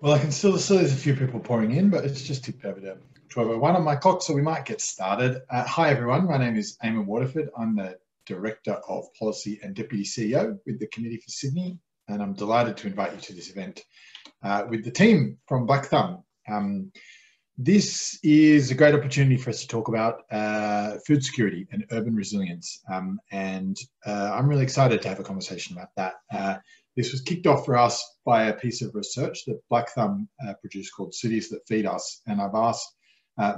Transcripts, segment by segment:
Well, I can still see there's a few people pouring in, but it's just tipped over to 12:01 on my clock, so we might get started. Hi, everyone. My name is Eamon Waterford. I'm the Director of Policy and Deputy CEO with the Committee for Sydney, and I'm delighted to invite you to this event with the team from Blakthumb. This is a great opportunity for us to talk about food security and urban resilience, and I'm really excited to have a conversation about that. This was kicked off for us by a piece of research that Blakthumb produced called Cities That Feed Us, and I've asked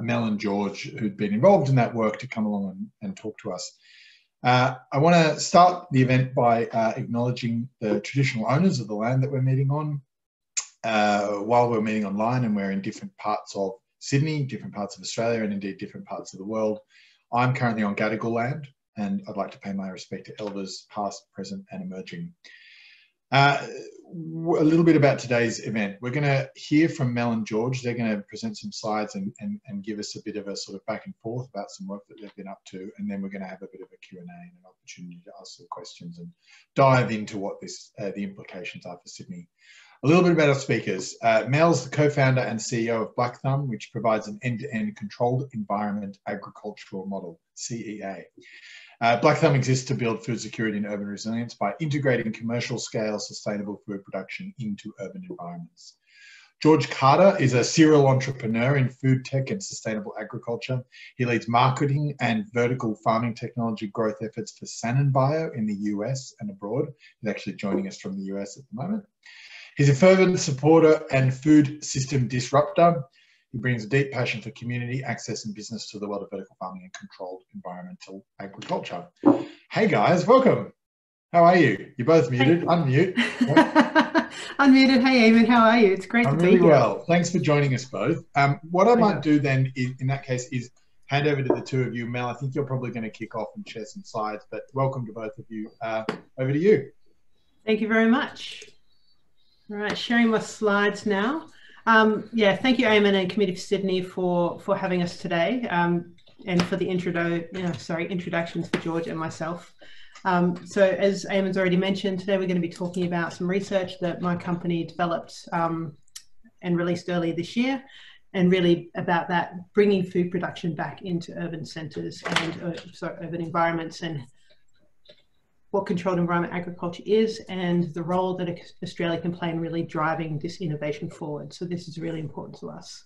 Mel and George, who'd been involved in that work, to come along and talk to us. I want to start the event by acknowledging the traditional owners of the land that we're meeting on. While we're meeting online and we're in different parts of Sydney, different parts of Australia, and indeed different parts of the world, I'm currently on Gadigal land, and I'd like to pay my respect to elders past, present, and emerging. A little bit about today's event. We're going to hear from Mel and George. They're going to present some slides and give us a bit of a sort of back and forth about some work that they've been up to, and then we're going to have a bit of a Q&A and an opportunity to ask some questions and dive into what the implications are for Sydney. A little bit about our speakers. Mel's the co-founder and CEO of Blakthumb, which provides an end-to-end controlled environment agricultural model, CEA. Blakthumb exists to build food security and urban resilience by integrating commercial scale sustainable food production into urban environments. George Carter is a serial entrepreneur in food tech and sustainable agriculture. He leads marketing and vertical farming technology growth efforts for Sananbio in the US and abroad. He's actually joining us from the US at the moment. He's a fervent supporter and food system disruptor. He brings a deep passion for community access and business to the world of vertical farming and controlled environmental agriculture. Hey guys, welcome. How are you? You're both muted. Hey. Unmute. Yep. Unmuted. Hey Eamon, how are you? It's great to be here. I'm really well. Thanks for joining us both. What I might do then in that case is hand over to the two of you. Mel, I think you're probably going to kick off and share some slides, but welcome to both of you. Over to you. Thank you very much. All right, sharing my slides now. Yeah, thank you, Eamon and Committee for Sydney for having us today, and for the introductions for George and myself. So as Eamon's already mentioned, today we're going to be talking about some research that my company developed and released earlier this year, and really about that bringing food production back into urban centres and urban environments, and what controlled environment agriculture is and the role that Australia can play in really driving this innovation forward. So this is really important to us.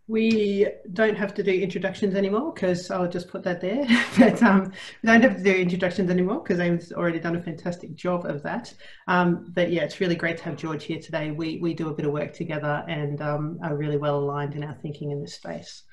We don't have to do introductions anymore because I'll just put that there. But we don't have to do introductions anymore because Aim's already done a fantastic job of that. But yeah, it's really great to have George here today. We do a bit of work together and are really well aligned in our thinking in this space.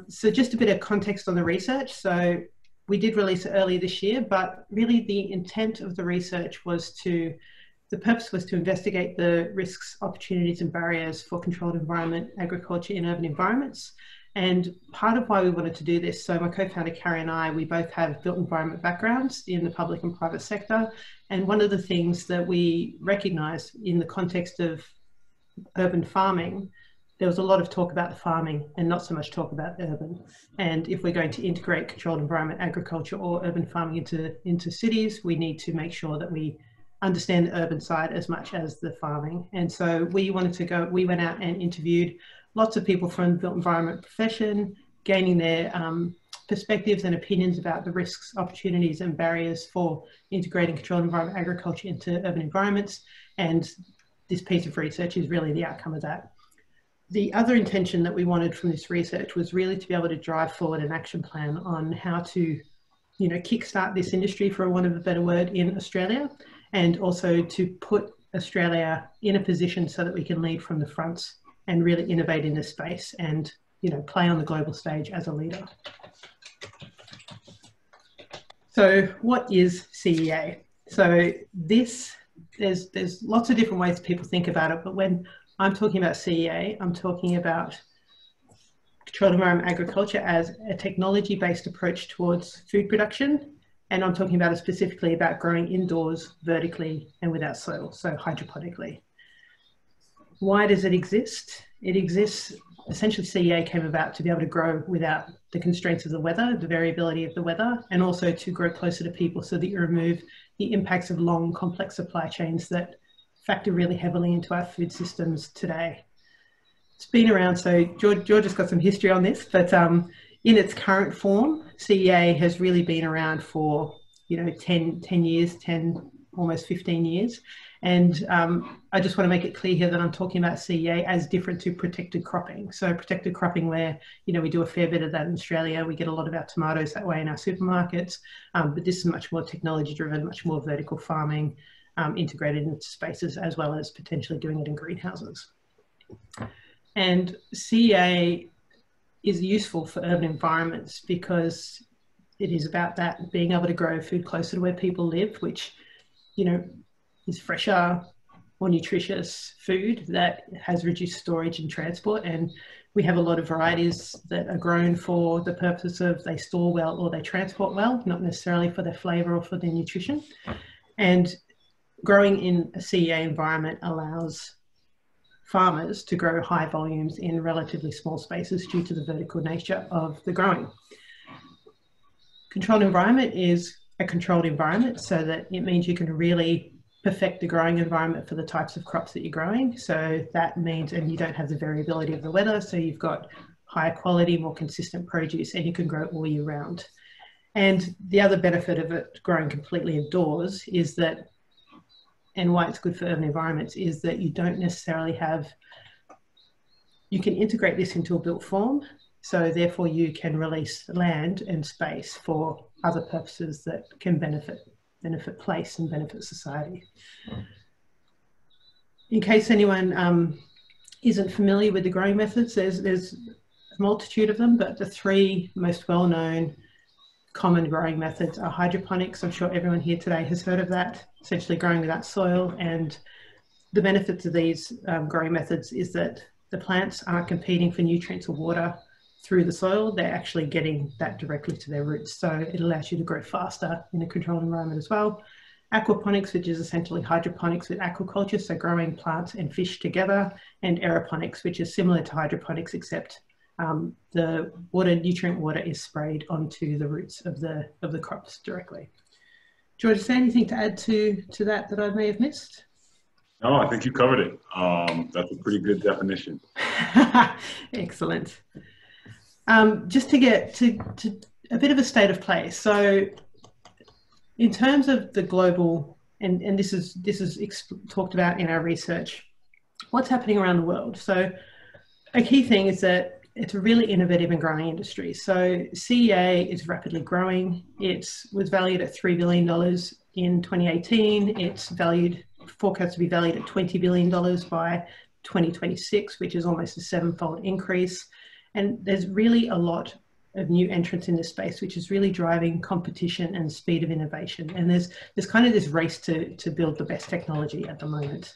So just a bit of context on the research. So we did release it earlier this year, but really the intent of the research was the purpose was to investigate the risks, opportunities and barriers for controlled environment agriculture in urban environments. And part of why we wanted to do this, so my co-founder Carrie and I, we both have built environment backgrounds in the public and private sector. And one of the things that we recognized in the context of urban farming, there was a lot of talk about the farming and not so much talk about urban. And if we're going to integrate controlled environment agriculture or urban farming into cities, we need to make sure that we understand the urban side as much as the farming. And so we went out and interviewed lots of people from the built environment profession, gaining their perspectives and opinions about the risks, opportunities and barriers for integrating controlled environment agriculture into urban environments. And this piece of research is really the outcome of that. The other intention that we wanted from this research was really to be able to drive forward an action plan on how to, kickstart this industry, for want of a better word, in Australia, and also to put Australia in a position so that we can lead from the front and really innovate in this space and, play on the global stage as a leader. So what is CEA? So there's lots of different ways people think about it, but when I'm talking about CEA, I'm talking about controlled environment agriculture as a technology-based approach towards food production. And I'm talking about it specifically about growing indoors, vertically, and without soil, so hydroponically. Why does it exist? It exists, essentially CEA came about to be able to grow without the constraints of the weather, the variability of the weather, and also to grow closer to people so that you remove the impacts of long, complex supply chains that factor really heavily into our food systems today. It's been around, so George has got some history on this, but in its current form, CEA has really been around for, 10 years, almost 15 years. And I just want to make it clear here that I'm talking about CEA as different to protected cropping. So protected cropping where, we do a fair bit of that in Australia. We get a lot of our tomatoes that way in our supermarkets. But this is much more technology driven, much more vertical farming, integrated into spaces, as well as potentially doing it in greenhouses. And CEA is useful for urban environments because it is about that, being able to grow food closer to where people live, which, is fresher, more nutritious food that has reduced storage and transport. And we have a lot of varieties that are grown for the purpose of they store well or they transport well, not necessarily for their flavor or for their nutrition. And growing in a CEA environment allows farmers to grow high volumes in relatively small spaces due to the vertical nature of the growing. Controlled environment is a controlled environment, so that it means you can really perfect the growing environment for the types of crops that you're growing. So that means, and you don't have the variability of the weather, so you've got higher quality, more consistent produce, and you can grow all year round. And the other benefit of it growing completely indoors is that, and why it's good for urban environments, is that you don't necessarily have, you can integrate this into a built form. So therefore you can release land and space for other purposes that can benefit place and benefit society. In case anyone isn't familiar with the growing methods, there's a multitude of them, but the three most well-known common growing methods are hydroponics. I'm sure everyone here today has heard of that, essentially growing without soil. And the benefits of these growing methods is that the plants aren't competing for nutrients or water through the soil. They're actually getting that directly to their roots. So it allows you to grow faster in a controlled environment as well. Aquaponics, which is essentially hydroponics with aquaculture, so growing plants and fish together, and aeroponics, which is similar to hydroponics, except the nutrient water is sprayed onto the roots of the crops directly. George, is there anything to add to that I may have missed? No, I think you covered it. That's a pretty good definition. Excellent. Just to get to a bit of a state of play. So in terms of the global, and this is talked about in our research, what's happening around the world. So a key thing is that it's a really innovative and growing industry. So CEA is rapidly growing. It was valued at $3 billion in 2018. It's forecast to be valued at $20 billion by 2026, which is almost a 7-fold increase. And there's really a lot of new entrants in this space, which is really driving competition and speed of innovation. And there's kind of this race to build the best technology at the moment.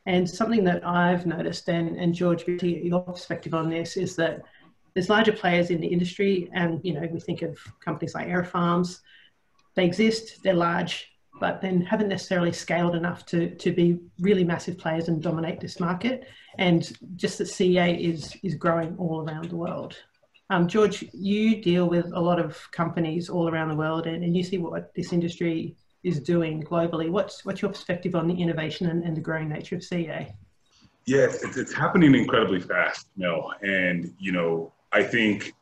And something that I've noticed, and George, your perspective on this, is that there's larger players in the industry, and we think of companies like air farms. They exist, they're large, but then haven't necessarily scaled enough to be really massive players and dominate this market. And just that CEA is growing all around the world. George, you deal with a lot of companies all around the world, and you see what this industry is doing globally. What's your perspective on the innovation and the growing nature of CEA? Yeah, it's happening incredibly fast, Mel. And, I think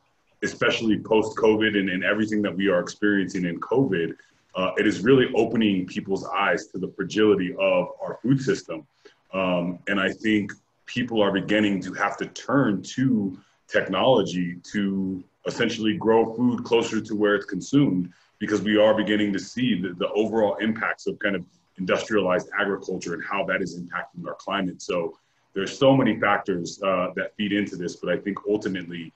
especially post-COVID and everything that we are experiencing in COVID, it is really opening people's eyes to the fragility of our food system. And I think people are beginning to have to turn to technology to essentially grow food closer to where it's consumed, because we are beginning to see the overall impacts of kind of industrialized agriculture and how that is impacting our climate. So there's so many factors that feed into this, but I think ultimately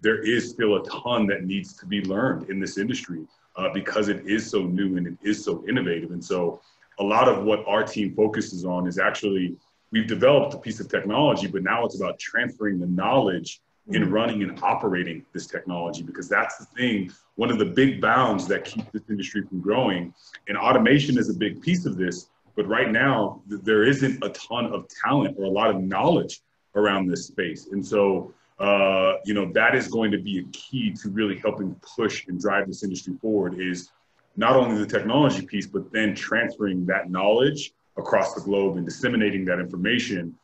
there is still a ton that needs to be learned in this industry because it is so new and it is so innovative. And so a lot of what our team focuses on is actually, we've developed a piece of technology, but now it's about transferring the knowledge in running and operating this technology, because that's the thing, one of the big bounds that keeps this industry from growing. And automation is a big piece of this, but right now there isn't a ton of talent or a lot of knowledge around this space. And so, that is going to be a key to really helping push and drive this industry forward, is not only the technology piece, but then transferring that knowledge across the globe and disseminating that information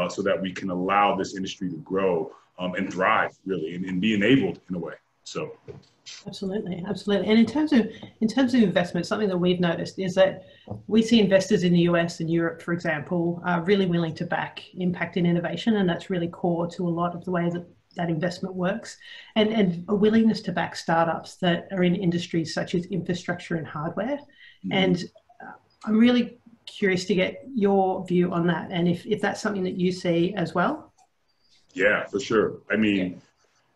so that we can allow this industry to grow and thrive, really, and be enabled in a way. So. Absolutely, absolutely. And in terms of investment, something that we've noticed is that we see investors in the US and Europe, for example, are really willing to back impact and innovation, and that's really core to a lot of the way that investment works, and a willingness to back startups that are in industries such as infrastructure and hardware. Mm-hmm. And I'm really curious to get your view on that, and if that's something that you see as well. Yeah, for sure. I mean,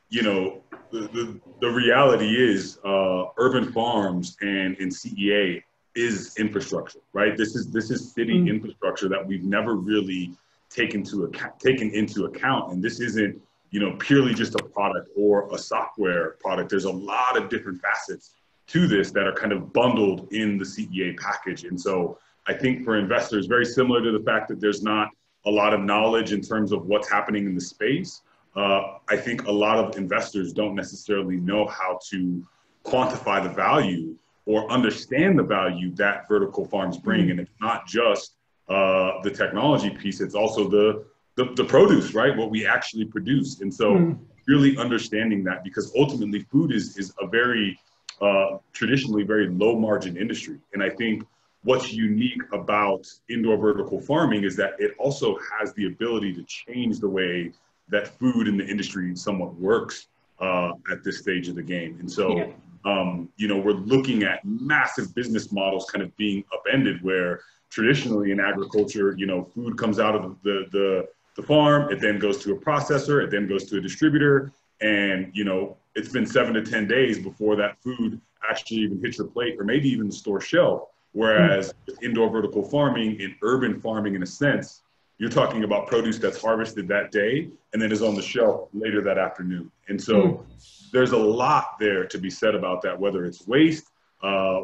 you know, the reality is urban farms and CEA is infrastructure, right? This is city infrastructure that we've never really taken into account. And this isn't, you know, purely just a product or a software product. There's a lot of different facets to this that are kind of bundled in the CEA package. And so I think for investors, very similar to the fact that there's not a lot of knowledge in terms of what's happening in the space. I think a lot of investors don't necessarily know how to quantify the value or understand the value that vertical farms bring. And it's not just the technology piece, it's also the produce, right? What we actually produce. And so really understanding that, because ultimately food is a very traditionally very low margin industry. And I think what's unique about indoor vertical farming is that it also has the ability to change the way that food in the industry somewhat works at this stage of the game. And so, you know, we're looking at massive business models kind of being upended, where traditionally in agriculture, you know, food comes out of the farm, it then goes to a processor, it then goes to a distributor. And, you know, it's been 7 to 10 days before that food actually even hits your plate or maybe even the store shelf. Whereas with indoor vertical farming, in urban farming in a sense, you're talking about produce that's harvested that day and then is on the shelf later that afternoon. And so there's a lot there to be said about that, whether it's waste,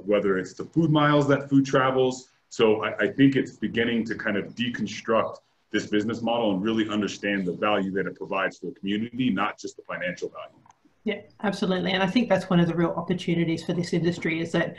whether it's the food miles that food travels. So I think it's beginning to kind of deconstruct this business model and really understand the value that it provides for the community, not just the financial value. Yeah, absolutely. And I think that's one of the real opportunities for this industry, is that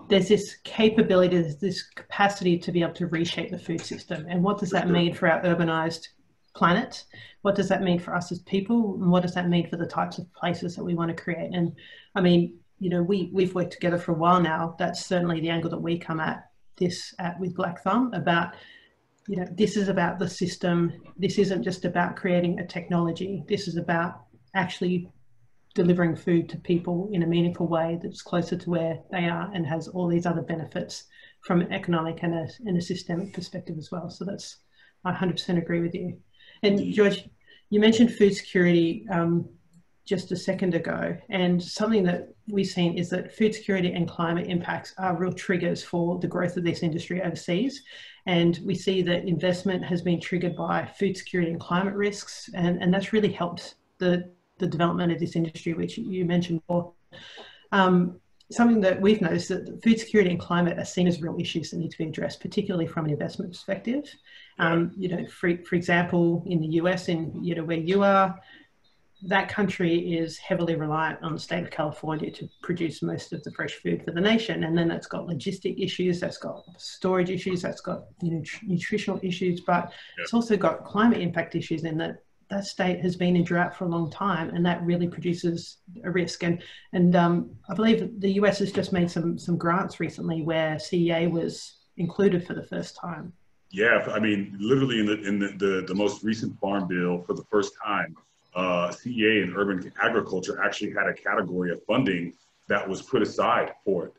there's this capability, there's this capacity to be able to reshape the food system. And what does that mean for our urbanized planet? What does that mean for us as people? And what does that mean for the types of places that we want to create? And I mean, you know, we've worked together for a while now. That's certainly the angle that we come at this with Blakthumb, about, you know, this is about the system. This isn't just about creating a technology. This is about actually delivering food to people in a meaningful way that's closer to where they are and has all these other benefits from an economic and a systemic perspective as well. So that's, I 100% agree with you. And George, you mentioned food security just a second ago, and something that we've seen is that food security and climate impacts are real triggers for the growth of this industry overseas. And we see that investment has been triggered by food security and climate risks, and that's really helped the development of this industry, which you mentioned before. Something that we've noticed, that food security and climate are seen as real issues that need to be addressed, particularly from an investment perspective. You know, for example, in the US, in, you know, where you are, that country is heavily reliant on the state of California to produce most of the fresh food for the nation. And then that's got logistic issues, that's got storage issues, that's got, you know, nutritional issues, but it's also got climate impact issues in that state has been in drought for a long time, and that really produces a risk. And I believe the US has just made some grants recently where CEA was included for the first time. Yeah, I mean, literally in the most recent farm bill, for the first time, CEA and urban agriculture actually had a category of funding that was put aside for it,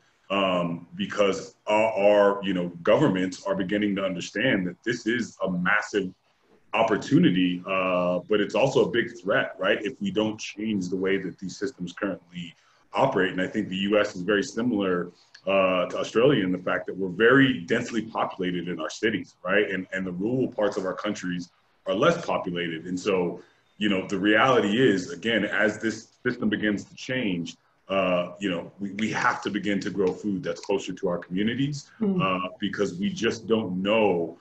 because our you know, governments are beginning to understand that this is a massive opportunity, but it's also a big threat, right? If we don't change the way that these systems currently operate. And I think the US is very similar to Australia in the fact that we're very densely populated in our cities, right? And the rural parts of our countries are less populated. And so, you know, the reality is, again, as this system begins to change, you know, we have to begin to grow food that's closer to our communities, because we just don't know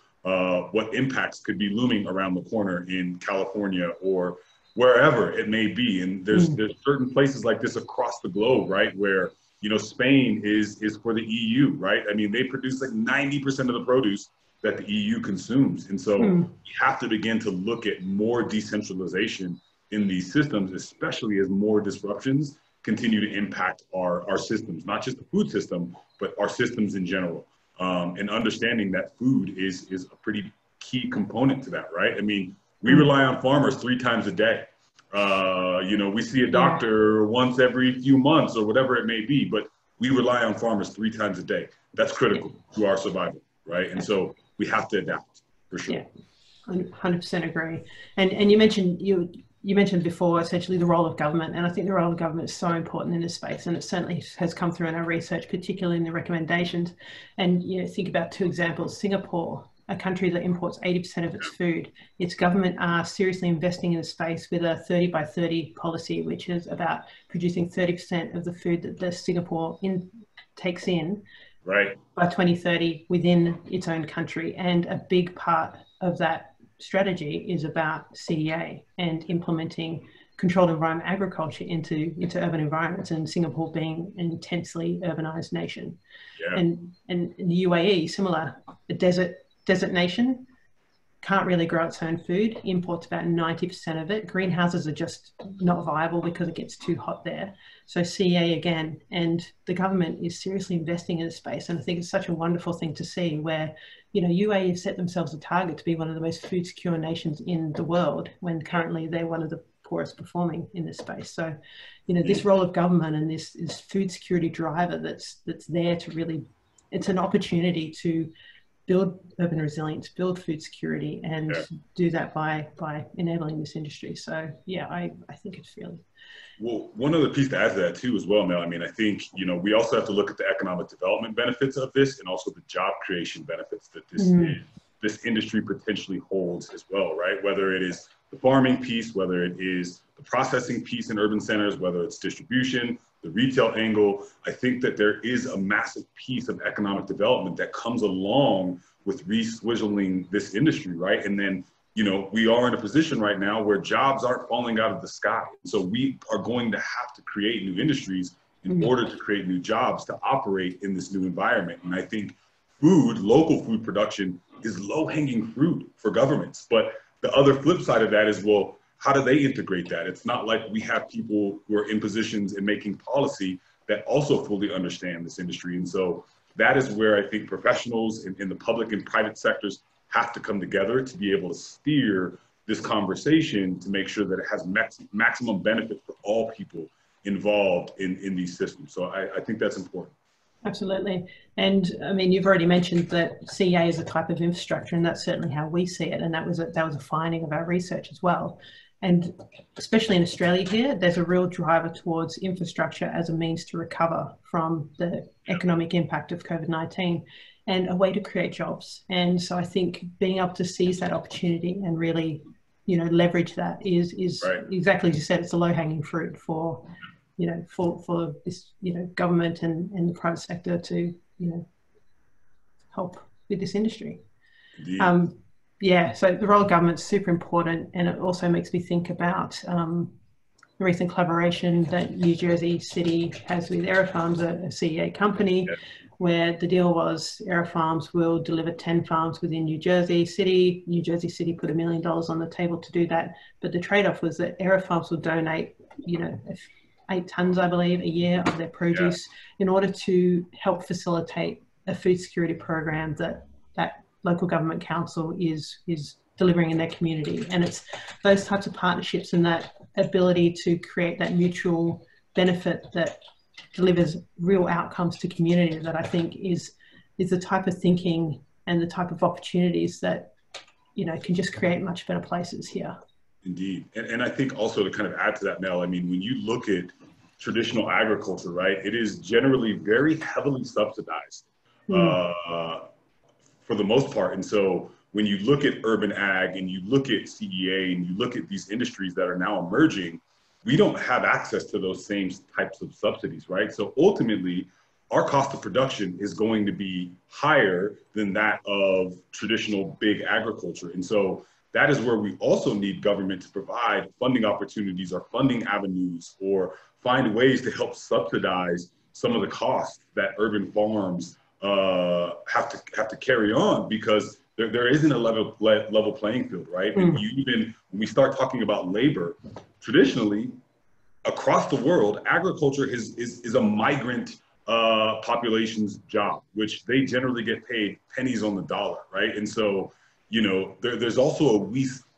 what impacts could be looming around the corner in California or wherever it may be. And there's certain places like this across the globe, right, where, you know, Spain is for the EU, right? I mean, they produce like 90% of the produce that the EU consumes. And so we have to begin to look at more decentralization in these systems, especially as more disruptions continue to impact our systems, not just the food system, but our systems in general. And understanding that food is a pretty key component to that, right? I mean, we rely on farmers 3 times a day. You know, we see a doctor once every few months or whatever it may be, but we rely on farmers 3 times a day. That's critical to our survival, right? And so we have to adapt, for sure. Yeah, 100% agree. And you mentioned before essentially the role of government, and I think the role of government is so important in this space, and it certainly has come through in our research, particularly in the recommendations. And you know, think about 2 examples. Singapore, a country that imports 80% of its food, its government are seriously investing in the space with a 30 by 30 policy, which is about producing 30% of the food that the Singapore takes in by 2030 within its own country. And a big part of that strategy is about CEA and implementing controlled environment agriculture into urban environments, and Singapore being an intensely urbanized nation. And in the UAE, similar, a desert nation, can't really grow its own food, imports about 90% of it. Greenhouses are just not viable because it gets too hot there. So CEA again, and the government is seriously investing in this space. And I think it's such a wonderful thing to see where, you know, UAE have set themselves a target to be one of the most food secure nations in the world, when currently they're one of the poorest performing in this space. So, you know, this role of government and this food security driver that's there to really, it's an opportunity to build urban resilience, build food security, and do that by enabling this industry. So yeah, I think it's really. Well, one other piece to add to that too as well, Mel, I mean, I think, you know, we also have to look at the economic development benefits of this, and also the job creation benefits that this industry potentially holds as well, right? Whether it is the farming piece, whether it is the processing piece in urban centers, whether it's distribution, the retail angle, I think that there is a massive piece of economic development that comes along with re-swizzling this industry, right? And then, you know, we are in a position right now where jobs aren't falling out of the sky. So we are going to have to create new industries in order to create new jobs to operate in this new environment. And I think local food production is low-hanging fruit for governments. But the other flip side of that is, well, how do they integrate that? It's not like we have people who are in positions and making policy that also fully understand this industry. And so that is where I think professionals in the public and private sectors have to come together to be able to steer this conversation to make sure that it has maximum benefit for all people involved in these systems. So I think that's important. Absolutely. And I mean, you've already mentioned that CEA is a type of infrastructure, and that's certainly how we see it. And that was a finding of our research as well. And especially in Australia here, there's a real driver towards infrastructure as a means to recover from the economic impact of COVID-19 and a way to create jobs. And so I think being able to seize that opportunity and really, you know, leverage that is exactly as you said, it's a low-hanging fruit for, you know, for this, you know, government and the private sector to, you know, help with this industry. Yeah, so the role of government is super important, and it also makes me think about the recent collaboration that New Jersey City has with Aerofarms, a CEA company, where the deal was Aerofarms will deliver 10 farms within New Jersey City. New Jersey City put $1 million on the table to do that, but the trade-off was that Aerofarms will donate, you know, 8 tons, I believe, a year of their produce in order to help facilitate a food security program that local government council is delivering in their community. And it's those types of partnerships and that ability to create that mutual benefit that delivers real outcomes to community that I think is the type of thinking and the type of opportunities that, you know, can just create much better places here. Indeed. And I think also to kind of add to that, Mel, I mean, when you look at traditional agriculture, right, it is generally very heavily subsidized. For the most part. And so when you look at urban ag and you look at CEA and you look at these industries that are now emerging, we don't have access to those same types of subsidies, right? So ultimately, our cost of production is going to be higher than that of traditional big agriculture. And so that is where we also need government to provide funding opportunities or funding avenues, or find ways to help subsidize some of the costs that urban farms have to carry on, because there isn't a level playing field, right? And when we start talking about labor, traditionally, across the world, agriculture is a migrant population's job, which they generally get paid pennies on the dollar, right? And so, there's also a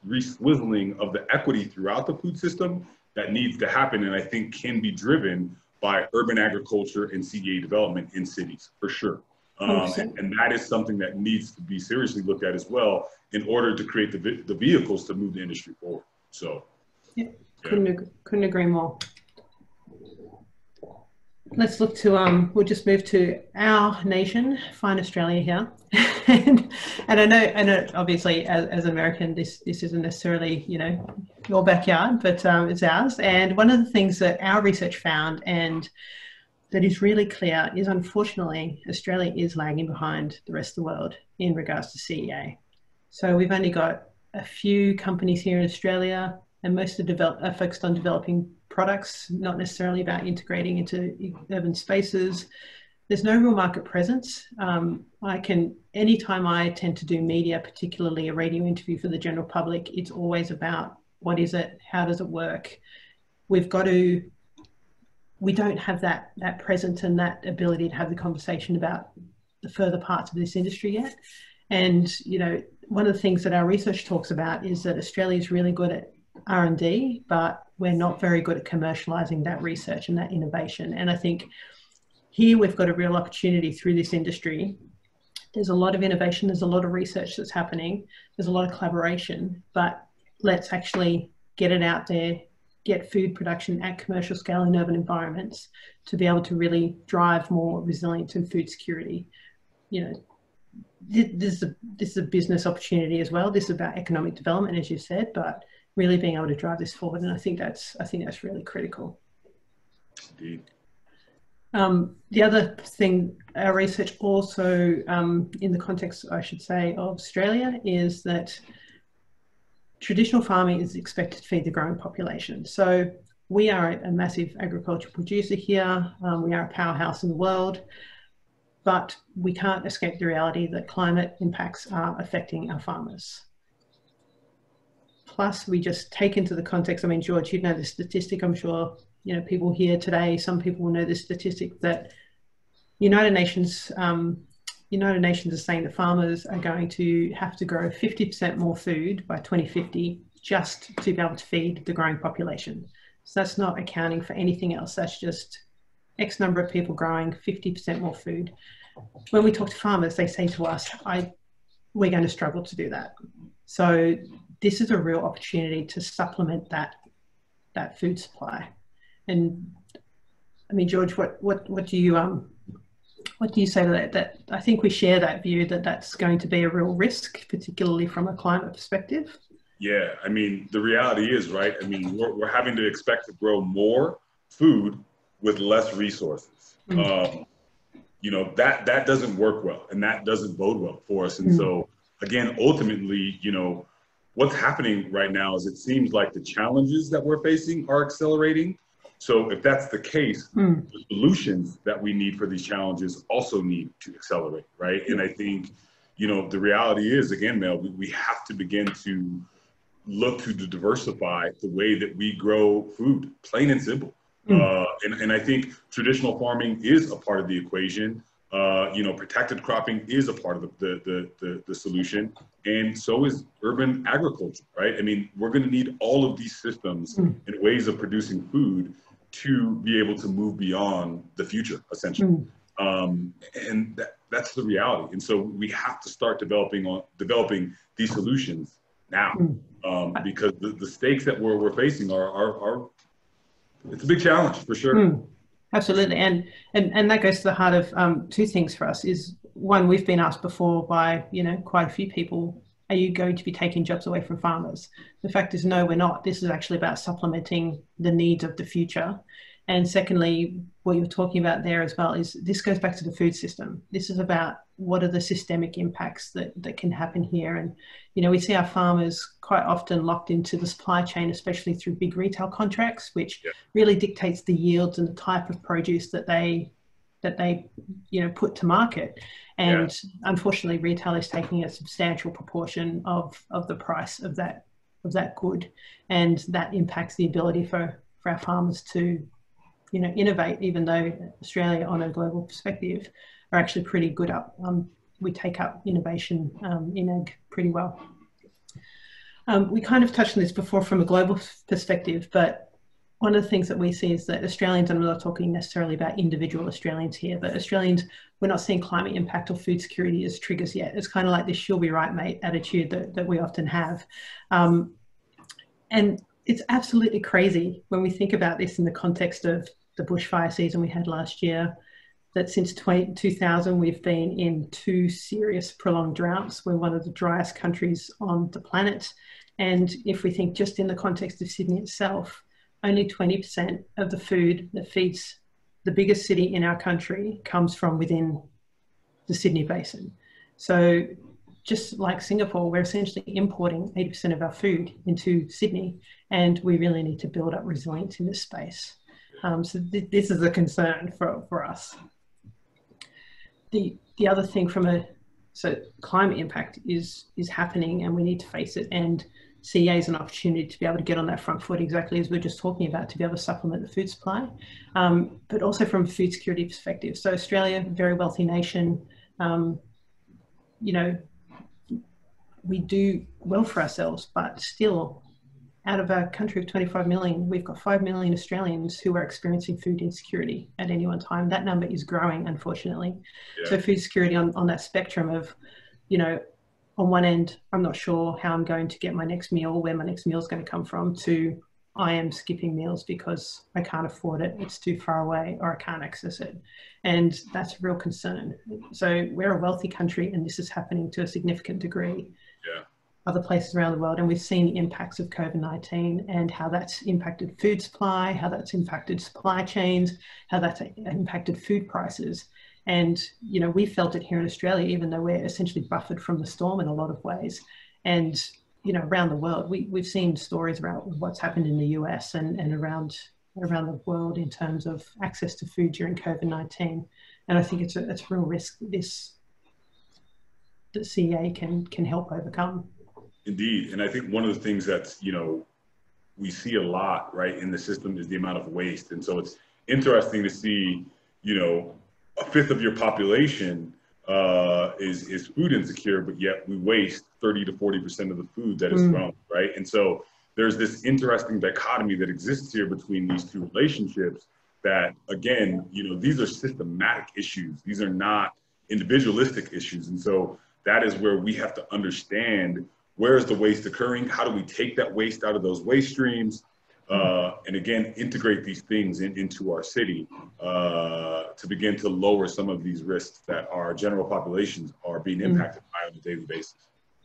re-swizzling of the equity throughout the food system that needs to happen, and I think can be driven by urban agriculture and CEA development in cities, for sure. And that is something that needs to be seriously looked at as well in order to create the vehicles to move the industry forward. So, yeah. Couldn't agree more. Let's look to, we'll just move to our nation, fine Australia here. and I know obviously as an American, this isn't necessarily, your backyard, but it's ours. And one of the things that our research found, and that is really clear, is unfortunately, Australia is lagging behind the rest of the world in regards to CEA. So we've only got a few companies here in Australia, and most are focused on developing products, not necessarily about integrating into urban spaces. There's no real market presence. Anytime I tend to do media, particularly a radio interview for the general public, it's always about what is it, how does it work? We don't have that presence and that ability to have the conversation about the further parts of this industry yet. And, one of the things that our research talks about is that Australia is really good at R&D, but we're not very good at commercializing that research and that innovation. And I think here we've got a real opportunity through this industry. There's a lot of innovation, there's a lot of research that's happening, there's a lot of collaboration, but let's actually get it out there, get food production at commercial scale in urban environments to be able to really drive more resilience and food security. This is a business opportunity as well. This is about economic development, as you said, but really being able to drive this forward. And I think that's really critical. Indeed. The other thing, our research also, in the context, I should say, of Australia, is that traditional farming is expected to feed the growing population. So we are a massive agricultural producer here. We are a powerhouse in the world, but we can't escape the reality that climate impacts are affecting our farmers. Plus, we just take into the context, George, you know the statistic, I'm sure, people here today, some people will know the statistic that United Nations is saying that farmers are going to have to grow 50% more food by 2050 just to be able to feed the growing population. So that's not accounting for anything else. That's just X number of people growing 50% more food. When we talk to farmers, they say to us, we're going to struggle to do that. So this is a real opportunity to supplement that food supply. And George, what do you say to that? That I think we share that view that that's going to be a real risk, particularly from a climate perspective. Yeah, the reality is, right? We're having to expect to grow more food with less resources. That doesn't work well, and that doesn't bode well for us. And so, again, ultimately, what's happening right now is it seems like the challenges that we're facing are accelerating. So if that's the case, the solutions that we need for these challenges also need to accelerate, right? And I think, the reality is, again, Mel, we have to begin to look to diversify the way that we grow food, plain and simple. And I think traditional farming is a part of the equation. Protected cropping is a part of the solution, and so is urban agriculture, right? We're going to need all of these systems and ways of producing food to be able to move beyond the future, essentially. And that's the reality. And so we have to start developing these solutions now, because the stakes that we're facing are it's a big challenge for sure. Absolutely. And that goes to the heart of two things for us. Is one, we've been asked before by, quite a few people, are you going to be taking jobs away from farmers? The fact is, no, we're not. This is actually about supplementing the needs of the future. And secondly, what you were talking about there as well is this goes back to the food system. This is about what are the systemic impacts that can happen here. And, we see our farmers quite often locked into the supply chain, especially through big retail contracts, which really dictates the yields and the type of produce that they that they, put to market. And unfortunately, retail is taking a substantial proportion of the price of that good, and that impacts the ability for our farmers to, innovate. Even though Australia, on a global perspective, are actually pretty good up. We take up innovation in ag pretty well. We kind of touched on this before from a global perspective, but one of the things that we see is that Australians, and I'm not talking necessarily about individual Australians here, but Australians, we're not seeing climate impact or food security as triggers yet. It's kind of like this "she'll be right, mate" attitude that we often have. And it's absolutely crazy when we think about this in the context of the bushfire season we had last year, that since 2000, we've been in 2 serious prolonged droughts. We're one of the driest countries on the planet. And if we think just in the context of Sydney itself, only 20% of the food that feeds the biggest city in our country comes from within the Sydney Basin. So just like Singapore, we're essentially importing 80% of our food into Sydney, and we really need to build up resilience in this space. So this is a concern for us. The other thing so climate impact is happening, and we need to face it. And CEA is an opportunity to be able to get on that front foot, exactly as we we're just talking about, to be able to supplement the food supply, but also from a food security perspective. So Australia, very wealthy nation, we do well for ourselves, but still, out of a country of 25 million, we've got 5 million Australians who are experiencing food insecurity at any one time. That number is growing, unfortunately. Yeah. So food security on that spectrum of, on one end, I'm not sure how I'm going to get my next meal, where my next meal is going to come from, to I am skipping meals because I can't afford it, it's too far away, or I can't access it. And that's a real concern. So we're a wealthy country, and this is happening to a significant degree. Yeah. Other places around the world, and we've seen the impacts of COVID-19 and how that's impacted food supply, how that's impacted supply chains, how that's impacted food prices. And, we felt it here in Australia, even though we're essentially buffered from the storm in a lot of ways. And, around the world, we've seen stories about what's happened in the US and around the world in terms of access to food during COVID-19. And I think it's a real risk that CEA can help overcome. Indeed. And I think one of the things that's, we see a lot, right, in the system is the amount of waste. And so it's interesting to see, a fifth of your population is food insecure, but yet we waste 30 to 40% of the food that is grown, right? And so there's this interesting dichotomy that exists here between these two relationships that, again, these are systematic issues. These are not individualistic issues. And so that is where we have to understand, where is the waste occurring? How do we take that waste out of those waste streams? And again, integrate these things into our city to begin to lower some of these risks that our general populations are being impacted by on a daily basis.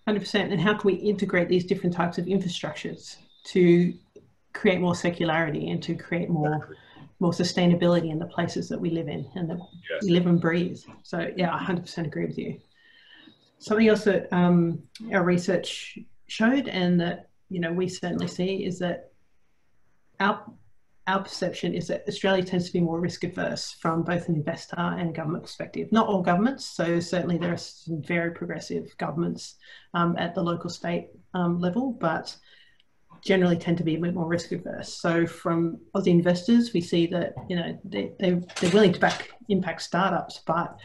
100%. And how can we integrate these different types of infrastructures to create more circularity and to create more sustainability in the places that we live in and that we live and breathe? So yeah, I 100% agree with you. Something else that our research showed, and that we certainly see, is that our perception is that Australia tends to be more risk adverse from both an investor and government perspective. Not all governments, so certainly there are some very progressive governments at the local state level, but generally tend to be a bit more risk adverse. So from Aussie investors, we see that they're willing to back impact startups, but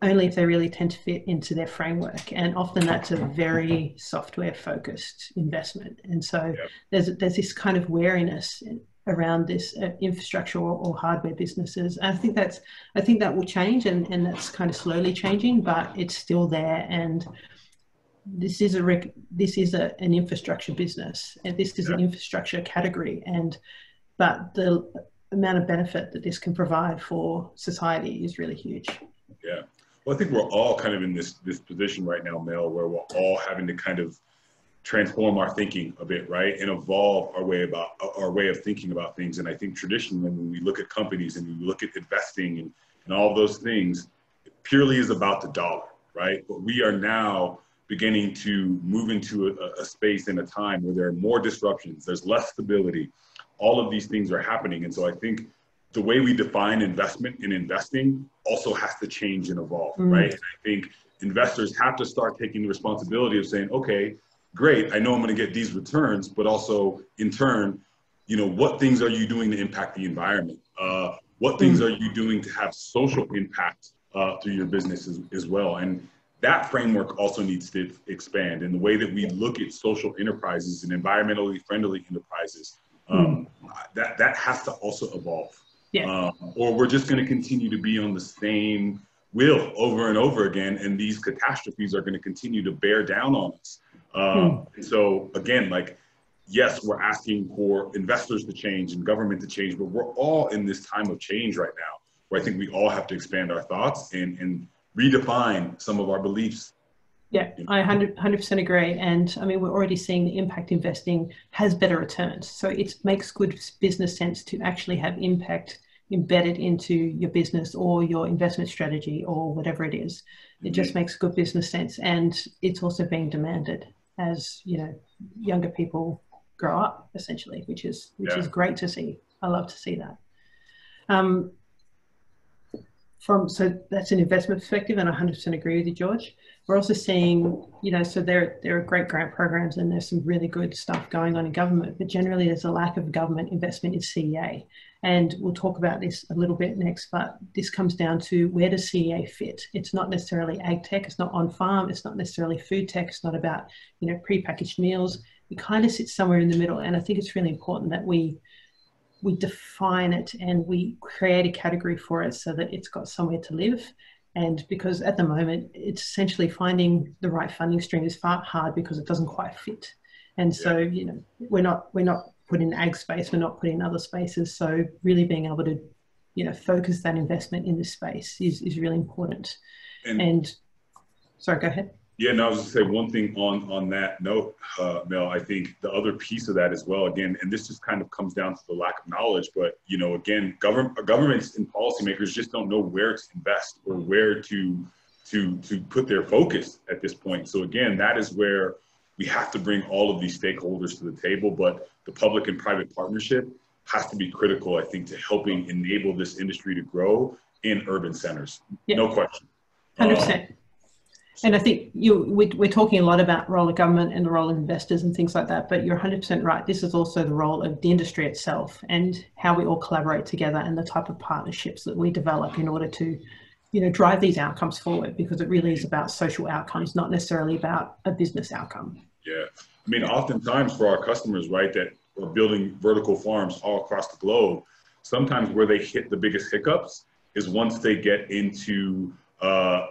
only if they really tend to fit into their framework. And often that's a very software focused investment. And so there's this kind of wariness around this infrastructure or hardware businesses. And I think that will change, and that's kind of slowly changing, but it's still there. And this is an infrastructure business, and this is an infrastructure category. But the amount of benefit that this can provide for society is really huge. Yeah. Well, I think we're all kind of in this position right now, Mel, where we're all having to kind of transform our thinking a bit, right, and evolve our way of thinking about things. And I think traditionally, when we look at companies and we look at investing and all those things, it purely is about the dollar, right? But we are now beginning to move into a space and a time where there are more disruptions, there's less stability. All of these things are happening, and so I think the way we define investment and investing also has to change and evolve, right? And I think investors have to start taking the responsibility of saying, okay, great, I know I'm going to get these returns, but also in turn, you know, what things are you doing to impact the environment? What things are you doing to have social impact through your business as well? And that framework also needs to expand in the way that we look at social enterprises and environmentally friendly enterprises. That has to also evolve. Yeah. Or we're just going to continue to be on the same wheel over and over again, and these catastrophes are going to continue to bear down on us. So again, like, yes, we're asking for investors to change and government to change, but we're all in this time of change right now, where I think we all have to expand our thoughts and redefine some of our beliefs. Yeah, I 100% agree. And I mean, we're already seeing the impact investing has better returns. So it makes good business sense to actually have impact embedded into your business or your investment strategy or whatever it is. It just makes good business sense. And it's also being demanded as, you know, younger people grow up, essentially, which is great to see. I love to see that. So that's an investment perspective, and I 100% agree with you, George. We're also seeing, you know, so there are great grant programs and there's some really good stuff going on in government, but generally there's a lack of government investment in CEA. And we'll talk about this a little bit next, but this comes down to, where does CEA fit? It's not necessarily ag tech, it's not on farm, it's not necessarily food tech, it's not about, you know, prepackaged meals. It kind of sits somewhere in the middle, and I think it's really important that we define it and we create a category for it so that it's got somewhere to live. And because at the moment, it's essentially finding the right funding stream is far hard because it doesn't quite fit. And so, you know, we're not put in ag space, we're not put in other spaces. So really being able to, you know, focus that investment in this space is really important. And sorry, go ahead. Yeah, no, I was going to say one thing on that note, Mel. I think the other piece of that as well, again, and this just kind of comes down to the lack of knowledge, but, you know, again, governments and policymakers just don't know where to invest or where to put their focus at this point. So again, that is where we have to bring all of these stakeholders to the table, but the public and private partnership has to be critical, I think, to helping enable this industry to grow in urban centers. Yeah. No question. 100%. And I think we're talking a lot about role of government and the role of investors and things like that, but you're 100% right. This is also the role of the industry itself and how we all collaborate together and the type of partnerships that we develop in order to, you know, drive these outcomes forward, because it really is about social outcomes, not necessarily about a business outcome. Yeah. I mean, oftentimes for our customers, right, that are building vertical farms all across the globe, sometimes where they hit the biggest hiccups is once they get into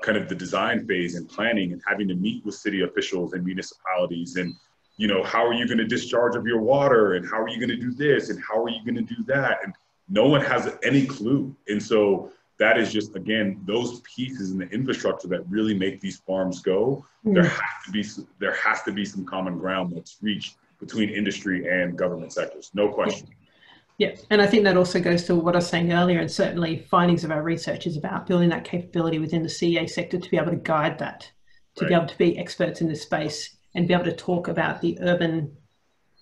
kind of the design phase and planning and having to meet with city officials and municipalities and, you know, how are you going to discharge of your water and how are you going to do this and how are you going to do that? And no one has any clue. And so that is just, again, those pieces in the infrastructure that really make these farms go. There has to be some common ground that's reached between industry and government sectors. No question. Yeah, and I think that also goes to what I was saying earlier, and certainly findings of our research is about building that capability within the CEA sector to be able to guide that, to be able to be experts in this space and be able to talk about the urban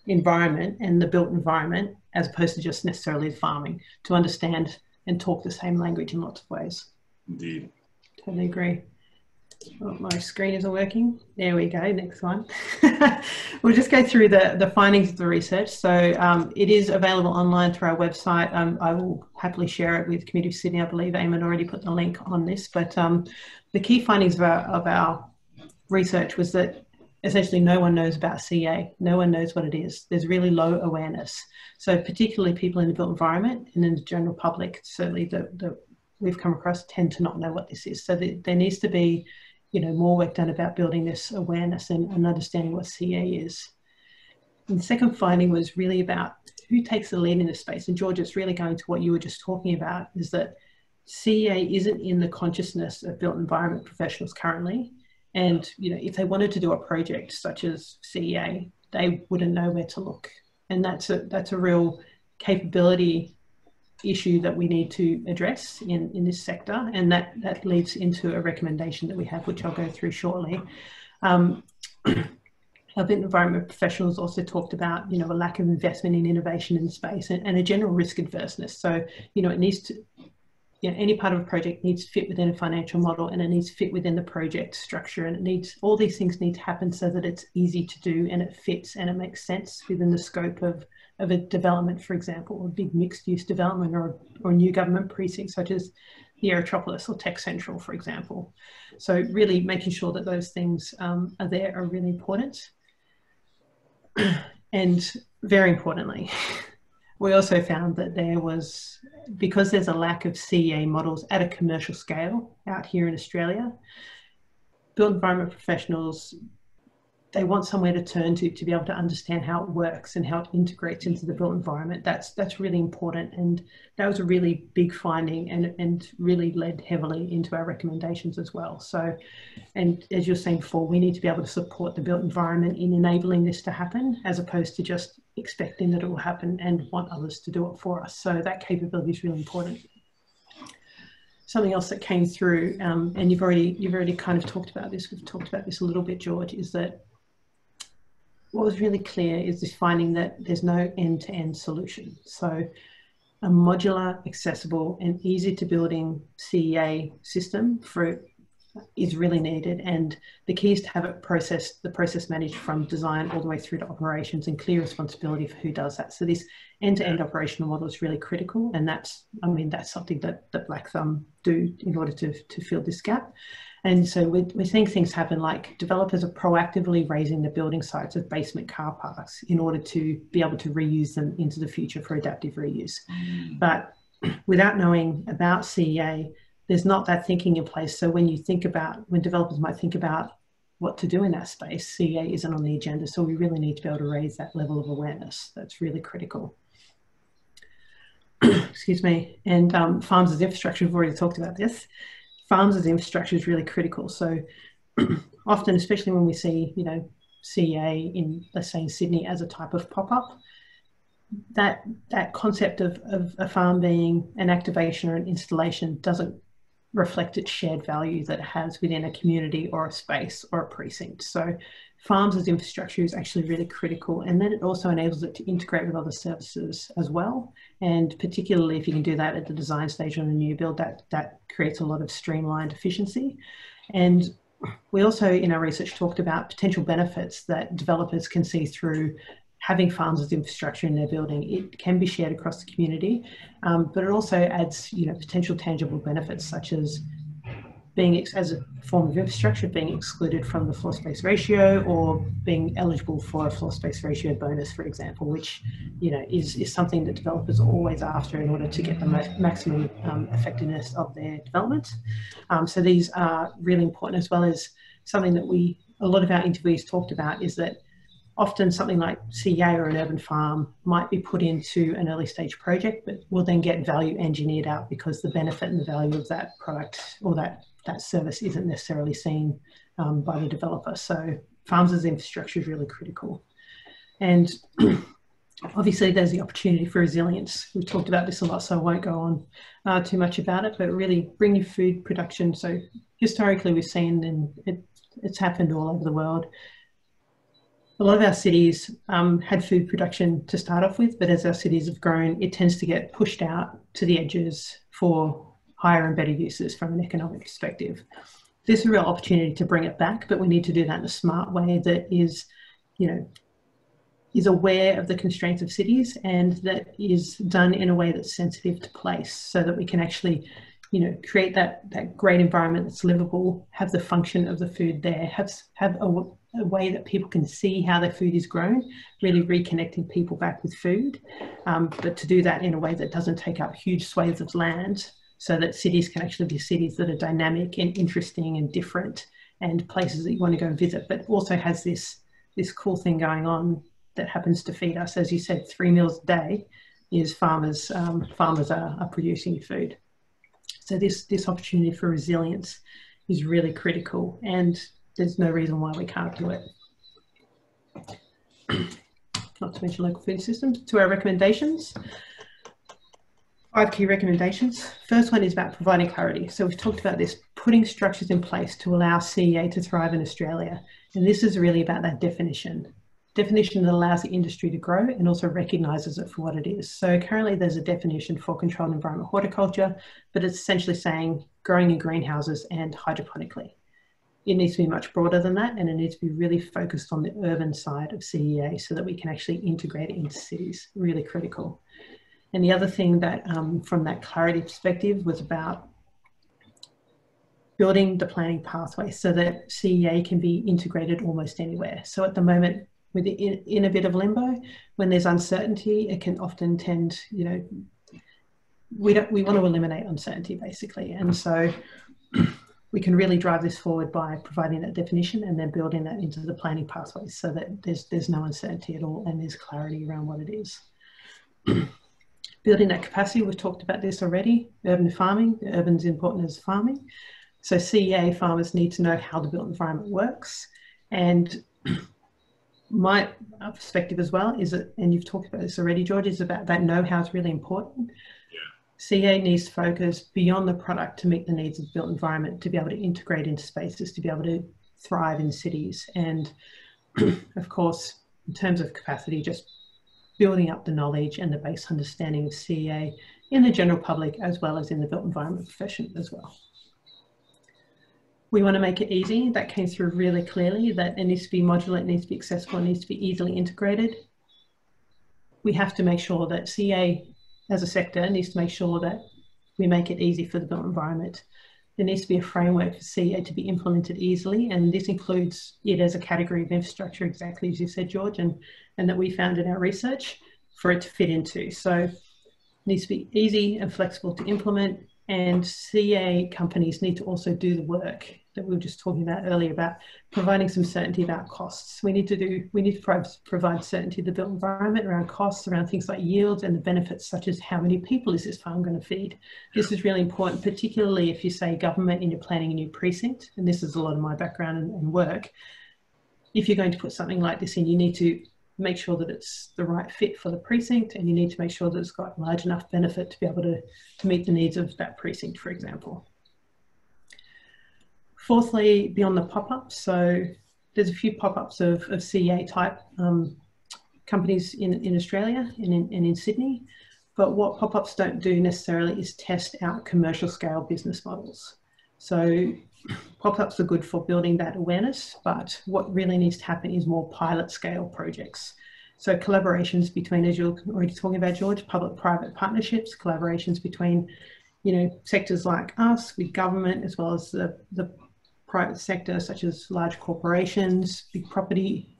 environment and the built environment as opposed to just necessarily farming, to understand and talk the same language in lots of ways. Indeed. Totally agree. Oh, my screen isn't working. There we go. Next one. We'll just go through the findings of the research. So it is available online through our website. I will happily share it with Community of Sydney. I believe Eamon already put the link on this. But the key findings of our research was that essentially no one knows about CEA. No one knows what it is. There's really low awareness. So particularly people in the built environment and in the general public, certainly that we've come across, tend to not know what this is. So there needs to be, you know, more work done about building this awareness and understanding what CEA is. And the second finding was really about who takes the lead in this space. And George, it's really going to what you were just talking about, is that CEA isn't in the consciousness of built environment professionals currently. And, you know, if they wanted to do a project such as CEA, they wouldn't know where to look. And that's a real capability issue that we need to address in this sector, and that leads into a recommendation that we have, which I'll go through shortly. Our built environment professionals also talked about, a lack of investment in innovation in space and a general risk adverseness. So, it needs to, any part of a project needs to fit within a financial model, and it needs to fit within the project structure, and all these things need to happen so that it's easy to do and it fits and it makes sense within the scope of a development, for example, a big mixed use development or a new government precinct such as the Aerotropolis or Tech Central, for example. So really making sure that those things are there are really important. And very importantly, we also found that because there's a lack of CEA models at a commercial scale out here in Australia, built environment professionals, they want somewhere to turn to be able to understand how it works and how it integrates into the built environment. That's really important, and that was a really big finding and really led heavily into our recommendations as well. So, and as you're saying before, we need to be able to support the built environment in enabling this to happen, as opposed to just expecting that it will happen and want others to do it for us. So that capability is really important. Something else that came through, and you've already kind of talked about this, we've talked about this a little bit, George, is that what was really clear is this finding that there's no end-to-end solution. So a modular, accessible and easy to building CEA system is really needed, and the key is to have the process managed from design all the way through to operations, and clear responsibility for who does that. So this end-to-end operational model is really critical, and that's something that Blakthumb do in order to fill this gap. And so we're seeing things happen like developers are proactively raising the building sites of basement car parks in order to be able to reuse them into the future for adaptive reuse. But without knowing about CEA, there's not that thinking in place. So when developers might think about what to do in that space, CEA isn't on the agenda. So we really need to be able to raise that level of awareness. That's really critical. Excuse me. And farms as infrastructure, we've already talked about this. Farms as infrastructure is really critical. So often, especially when we see, CEA in, let's say in Sydney as a type of pop-up, that concept of a farm being an activation or an installation doesn't reflect its shared value that it has within a community or a space or a precinct. So farms as infrastructure is actually really critical, and then it also enables it to integrate with other services as well. And particularly if you can do that at the design stage on a new build, that creates a lot of streamlined efficiency. And we also in our research talked about potential benefits that developers can see through having farms as infrastructure in their building. It can be shared across the community, but it also adds, potential tangible benefits such as being, as a form of infrastructure, being excluded from the floor space ratio, or being eligible for a floor space ratio bonus, for example, which, is something that developers are always after in order to get the maximum effectiveness of their development. So these are really important, as well as something that a lot of our interviews talked about is that often something like CEA or an urban farm might be put into an early stage project, but will then get value engineered out because the benefit and the value of that product or that service isn't necessarily seen by the developer. So farms as infrastructure is really critical. And obviously there's the opportunity for resilience. We've talked about this a lot, so I won't go on too much about it, but really bring your food production. So historically we've seen, and it's happened all over the world, a lot of our cities had food production to start off with, but as our cities have grown, it tends to get pushed out to the edges for higher and better uses from an economic perspective. There's a real opportunity to bring it back, but we need to do that in a smart way that is, is aware of the constraints of cities, and that is done in a way that's sensitive to place, so that we can actually, create that great environment that's livable, have the function of the food there, have a way that people can see how their food is grown, really reconnecting people back with food, but to do that in a way that doesn't take up huge swathes of land, so that cities can actually be cities that are dynamic and interesting and different, and places that you want to go and visit, but also has this cool thing going on that happens to feed us. As you said, 3 meals a day is farmers are producing your food. So this opportunity for resilience is really critical, and there's no reason why we can't do it. Not to mention local food systems. To our recommendations, 5 key recommendations. First one is about providing clarity. So we've talked about this, putting structures in place to allow CEA to thrive in Australia. And this is really about that definition. Definition that allows the industry to grow and also recognises it for what it is. So currently there's a definition for controlled environment horticulture, but it's essentially saying growing in greenhouses and hydroponically. It needs to be much broader than that, and it needs to be really focused on the urban side of CEA so that we can actually integrate it into cities. Really critical. And the other thing that, from that clarity perspective, was about building the planning pathway so that CEA can be integrated almost anywhere. So at the moment, with in a bit of limbo, when there's uncertainty, it can often tend, you know, we want to eliminate uncertainty basically. And so we can really drive this forward by providing that definition and then building that into the planning pathways so that there's no uncertainty at all and there's clarity around what it is. Building that capacity, we've talked about this already. Urban farming, urban's important as farming. So CEA farmers need to know how the built environment works. And my perspective as well is that, and you've talked about this already, George, is about that know-how is really important. CEA needs to focus beyond the product to meet the needs of the built environment, to be able to integrate into spaces, to be able to thrive in cities. And of course, in terms of capacity, just building up the knowledge and the base understanding of CEA in the general public as well as in the built environment profession as well. We want to make it easy. That came through really clearly, that it needs to be modular, it needs to be accessible, it needs to be easily integrated. We have to make sure that CEA as a sector needs to make sure that we make it easy for the built environment. There needs to be a framework for CEA to be implemented easily, and this includes it as a category of infrastructure, exactly as you said, George, and that we found in our research for it to fit into. So it needs to be easy and flexible to implement, and CEA companies need to also do the work that we were just talking about earlier about providing some certainty about costs. We need to provide certainty to the built environment around costs, around things like yields and the benefits, such as how many people is this farm going to feed. This is really important, particularly if you say government and you're planning a new precinct, and this is a lot of my background and work. If you're going to put something like this in, you need to make sure that it's the right fit for the precinct, and you need to make sure that it's got large enough benefit to be able to meet the needs of that precinct, for example. Fourthly, beyond the pop-ups, so there's a few pop-ups of CEA type companies in Australia and in Sydney, but what pop-ups don't do necessarily is test out commercial scale business models. So pop-ups are good for building that awareness, but what really needs to happen is more pilot scale projects. So collaborations between, as you're already talking about, George, public-private partnerships, collaborations between, you know, sectors like us with government, as well as the private sector, such as large corporations, big property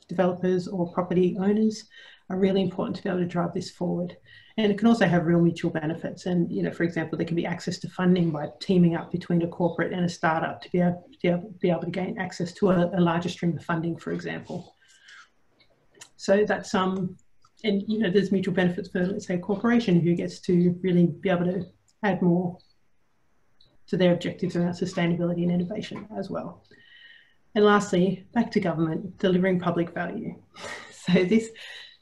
developers or property owners, are really important to be able to drive this forward. And it can also have real mutual benefits. And, you know, for example, there can be access to funding by teaming up between a corporate and a startup to be able to gain access to a larger stream of funding, for example. So that's and you know, there's mutual benefits for, let's say, a corporation who gets to really be able to add more to their objectives around sustainability and innovation as well. And lastly, back to government, delivering public value. So this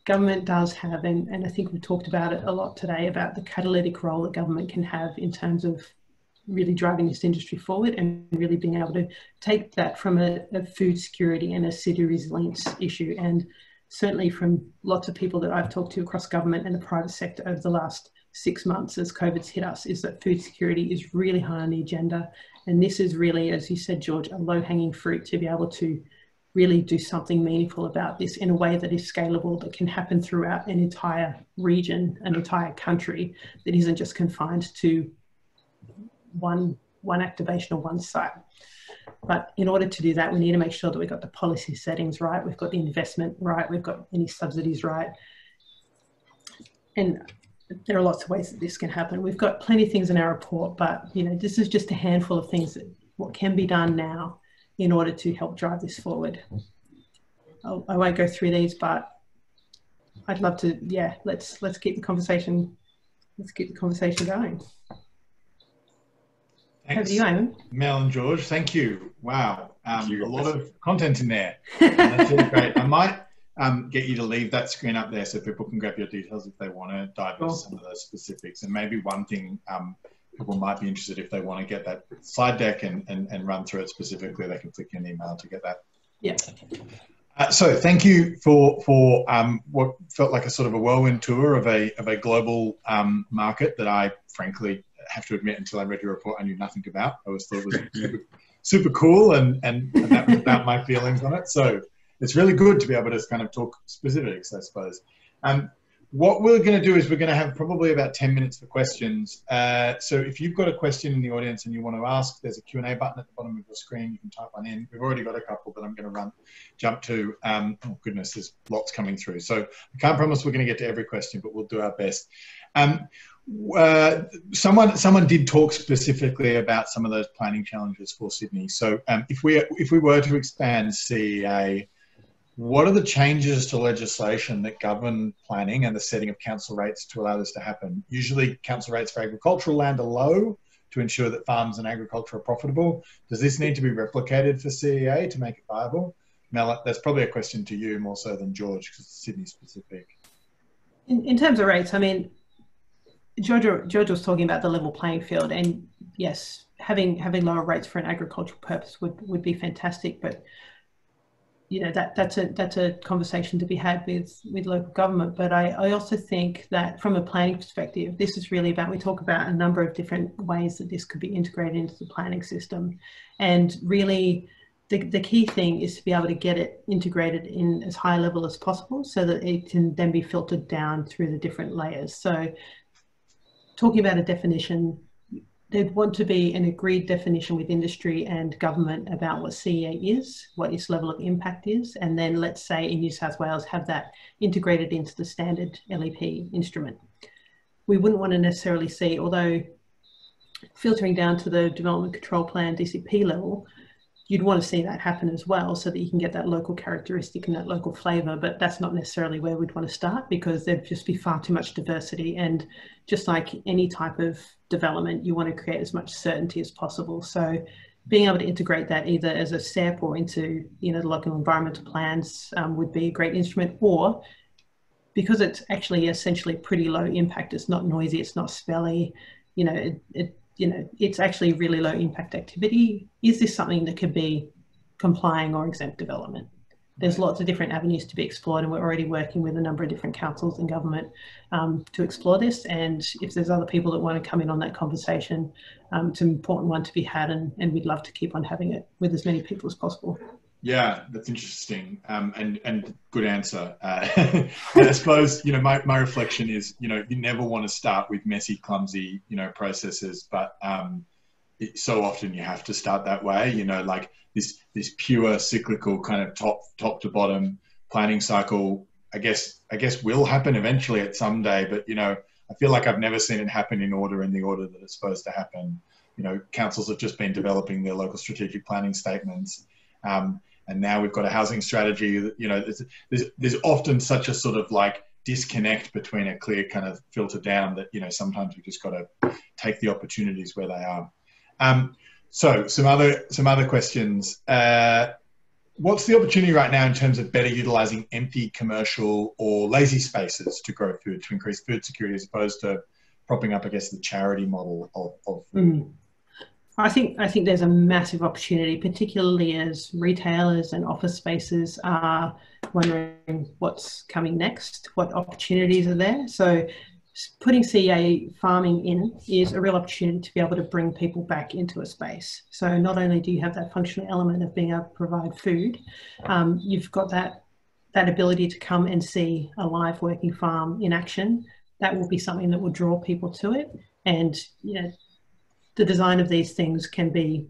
government does have, and I think we've talked about it a lot today, about the catalytic role that government can have in terms of really driving this industry forward and really being able to take that from a food security and a city resilience issue. And certainly from lots of people that I've talked to across government and the private sector over the last 6 months as COVID's hit us, is that food security is really high on the agenda. And this is really, as you said, George, a low-hanging fruit to be able to really do something meaningful about this in a way that is scalable, that can happen throughout an entire region, an entire country, that isn't just confined to one activation or one site. But in order to do that, we need to make sure that we've got the policy settings right, we've got the investment right, we've got any subsidies right. And there are lots of ways that this can happen. We've got plenty of things in our report, but you know, this is just a handful of things that what can be done now in order to help drive this forward. I won't go through these, but I'd love to. Yeah, let's keep the conversation. Let's keep the conversation going. Thanks, over to you, Eamon. Mel and George. Thank you. Wow, a lot of content in there. That's really great. I might get you to leave that screen up there so people can grab your details if they want to dive into some of those specifics. And maybe one thing people might be interested, if they want to get that slide deck and run through it specifically, they can click an email to get that. Yeah. So thank you for what felt like a sort of a whirlwind tour of a global market that I frankly have to admit, until I read your report, I knew nothing about. I always thought it was super cool, and that was about my feelings on it. So it's really good to be able to kind of talk specifics, I suppose. What we're going to do is we're going to have probably about 10 minutes for questions. So if you've got a question in the audience and you want to ask, there's a Q&A button at the bottom of your screen. You can type one in. We've already got a couple that I'm going to jump to. Oh goodness, there's lots coming through. So I can't promise we're going to get to every question, but we'll do our best. Someone did talk specifically about some of those planning challenges for Sydney. So if we were to expand CEA, what are the changes to legislation that govern planning and the setting of council rates to allow this to happen? Usually council rates for agricultural land are low to ensure that farms and agriculture are profitable. Does this need to be replicated for CEA to make it viable? Mel, that's probably a question to you more so than George, because it's Sydney specific. In terms of rates, I mean, George was talking about the level playing field, and yes, having lower rates for an agricultural purpose would be fantastic, but you know, that's a conversation to be had with local government. But I also think that from a planning perspective, this is really about, we talk about a number of different ways that this could be integrated into the planning system. And really the key thing is to be able to get it integrated in as high a level as possible so that it can then be filtered down through the different layers. So talking about a definition, there'd want to be an agreed definition with industry and government about what CEA is, what its level of impact is, and then let's say in New South Wales have that integrated into the standard LEP instrument. We wouldn't want to necessarily see, although filtering down to the development control plan DCP level, you'd want to see that happen as well so that you can get that local characteristic and that local flavour, but that's not necessarily where we'd want to start because there'd just be far too much diversity. And just like any type of development, you want to create as much certainty as possible. So being able to integrate that either as a step or into, you know, the local environmental plans would be a great instrument, or because it's actually essentially pretty low impact, it's not noisy, it's not smelly, you know, it's actually really low impact activity. Is this something that could be complying or exempt development? There's lots of different avenues to be explored, and we're already working with a number of different councils and government to explore this. And if there's other people that want to come in on that conversation, it's an important one to be had, and we'd love to keep on having it with as many people as possible. Yeah, that's interesting, and good answer. And I suppose, you know, my reflection is, you know, you never want to start with messy, clumsy, you know, processes, but so often you have to start that way. You know, like this pure cyclical kind of top to bottom planning cycle. I guess will happen eventually at some day, but you know, I feel like I've never seen it happen in the order that it's supposed to happen. You know, councils have just been developing their local strategic planning statements. And now we've got a housing strategy that, you know, there's often such a sort of like disconnect between a clear kind of filter down that, you know, sometimes we just got to take the opportunities where they are. So some other questions. What's the opportunity right now in terms of better utilizing empty commercial or lazy spaces to grow food, to increase food security, as opposed to propping up, I guess, the charity model of food? I think there's a massive opportunity, particularly as retailers and office spaces are wondering what's coming next, what opportunities are there. So putting CEA farming in is a real opportunity to be able to bring people back into a space. So not only do you have that functional element of being able to provide food, you've got that ability to come and see a live working farm in action. That will be something that will draw people to it. And, you know, the design of these things can be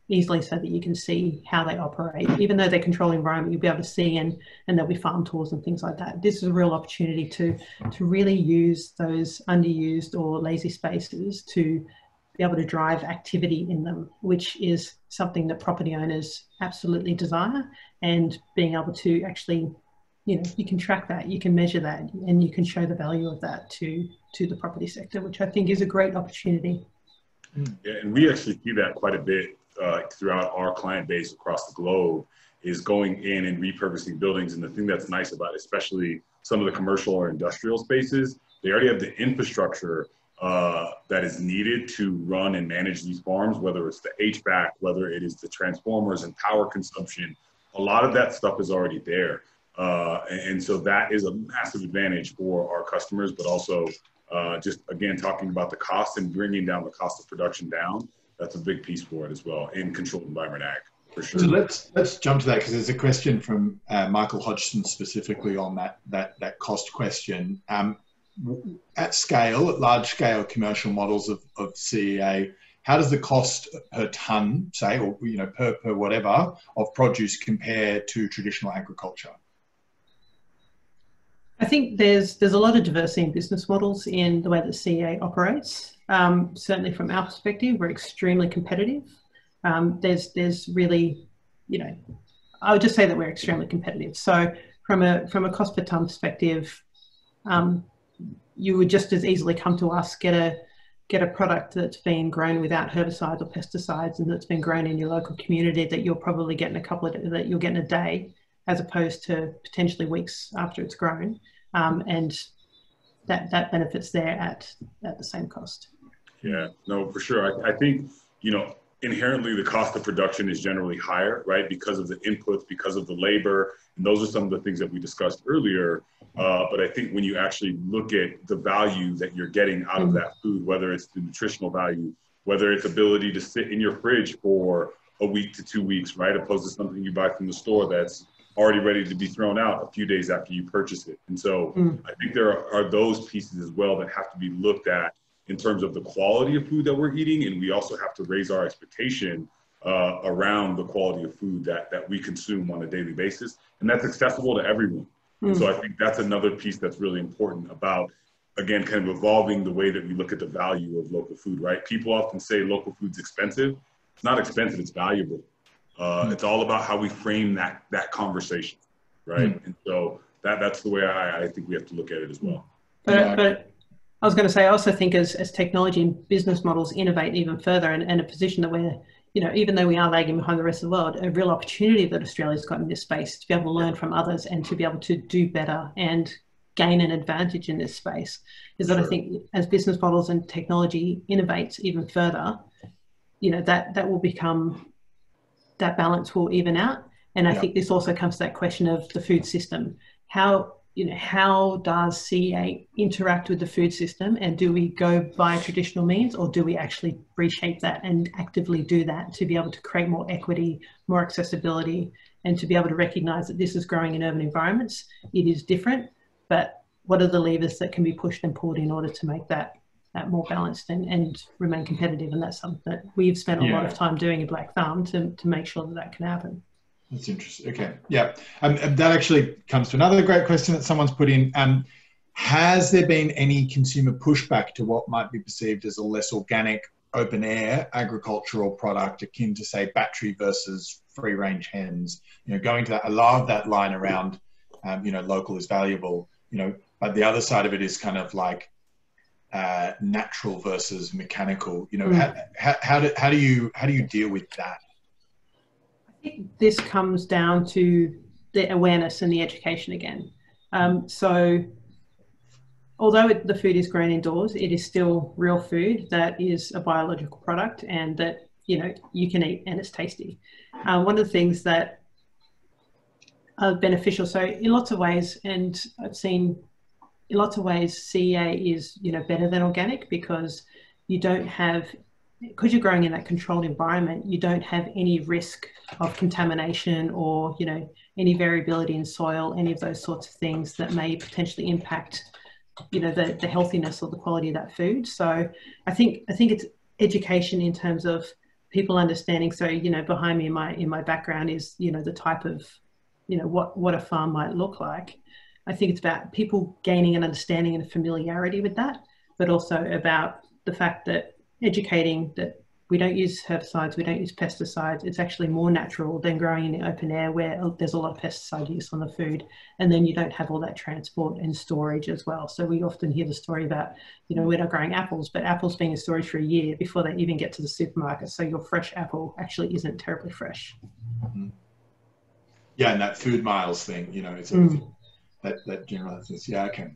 easily so that you can see how they operate. Even though they're controlled environment, you'll be able to see, and there'll be farm tours and things like that. This is a real opportunity to really use those underused or lazy spaces to be able to drive activity in them, which is something that property owners absolutely desire. And being able to actually, you know, you can track that, you can measure that, and you can show the value of that to the property sector, which I think is a great opportunity. Yeah, and we actually see that quite a bit throughout our client base across the globe, is going in and repurposing buildings. And the thing that's nice about especially some of the commercial or industrial spaces, they already have the infrastructure that is needed to run and manage these farms, whether it's the HVAC, whether it is the transformers and power consumption. A lot of that stuff is already there. And so that is a massive advantage for our customers, but also just, again, talking about the cost and bringing down the cost of production down. That's a big piece for it as well in controlled environment ag, for sure. So let's jump to that, because there's a question from Michael Hodgson specifically on that cost question. At scale, at large scale commercial models of CEA, how does the cost per ton, say, or per whatever of produce compare to traditional agriculture? I think there's a lot of diversity in business models in the way that CEA operates. Certainly from our perspective, we're extremely competitive. There's really, I would just say that we're extremely competitive. So from a cost per ton perspective, you would just as easily come to us, get a product that's been grown without herbicides or pesticides and that's been grown in your local community that you're probably getting that you'll get in a day, as opposed to potentially weeks after it's grown, and that benefit's there at the same cost. Yeah, no, for sure. I think, inherently the cost of production is generally higher, right? Because of the inputs, because of the labor, and those are some of the things that we discussed earlier. But I think when you actually look at the value that you're getting out of that food, whether it's the nutritional value, whether it's ability to sit in your fridge for a week to 2 weeks, right? Opposed to something you buy from the store that's already ready to be thrown out a few days after you purchase it. And so I think there are those pieces as well that have to be looked at in terms of the quality of food that we're eating. And we also have to raise our expectation around the quality of food that we consume on a daily basis. And that's accessible to everyone. And so I think that's another piece that's really important about, again, kind of evolving the way that we look at the value of local food, right? People often say local food's expensive. It's not expensive, it's valuable. It's all about how we frame that conversation, right? And so that's the way I think we have to look at it as well. But I was going to say, I also think as technology and business models innovate even further, and a position that we're, even though we are lagging behind the rest of the world, a real opportunity that Australia's got in this space to be able to learn from others and to be able to do better and gain an advantage in this space is that I think as business models and technology innovates even further, that will become, that balance will even out. And I think this also comes to that question of the food system. How does CEA interact with the food system, and do we go by traditional means, or do we actually reshape that and actively do that to be able to create more equity, more accessibility, and to be able to recognize that this is growing in urban environments? It is different, but what are the levers that can be pushed and pulled in order to make that more balanced and remain competitive? And that's something that we've spent a lot of time doing in Blakthumb to make sure that can happen. That's interesting. Okay. Yeah. That actually comes to another great question that someone's put in. Has there been any consumer pushback to what might be perceived as a less organic, open air agricultural product akin to, say, battery versus free range hens? Going to that, I love that line around, local is valuable, but the other side of it is kind of like natural versus mechanical. How do you deal with that? I think this comes down to the awareness and the education again. So although the food is grown indoors, it is still real food that is a biological product and that, you can eat and it's tasty. One of the things that are beneficial, so in lots of ways, and I've seen in lots of ways, CEA is, better than organic because because you're growing in that controlled environment, you don't have any risk of contamination or, any variability in soil, any of those sorts of things that may potentially impact, the healthiness or the quality of that food. So I think it's education in terms of people understanding. So, behind me in my background is, the type of, what a farm might look like. I think it's about people gaining an understanding and a familiarity with that, but also about the fact that educating that we don't use herbicides, we don't use pesticides. It's actually more natural than growing in the open air where there's a lot of pesticide use on the food. And then you don't have all that transport and storage as well. So we often hear the story about, we're not growing apples, but apples being in storage for a year before they even get to the supermarket. So your fresh apple actually isn't terribly fresh. Yeah, and that food miles thing, you know, it's that generalizes. Yeah, okay.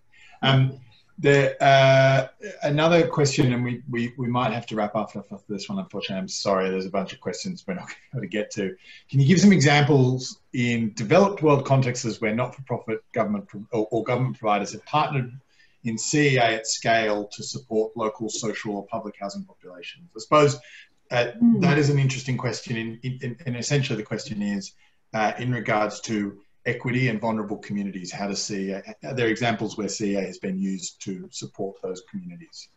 Another question, and we might have to wrap up after this one, unfortunately. I'm sorry, there's a bunch of questions we're not going to get to. Can you give some examples in developed world contexts where not-for-profit government or government providers have partnered in CEA at scale to support local social or public housing populations? I suppose that is an interesting question, and essentially the question is, in regards to equity and vulnerable communities, how does CEA, are there examples where CEA has been used to support those communities?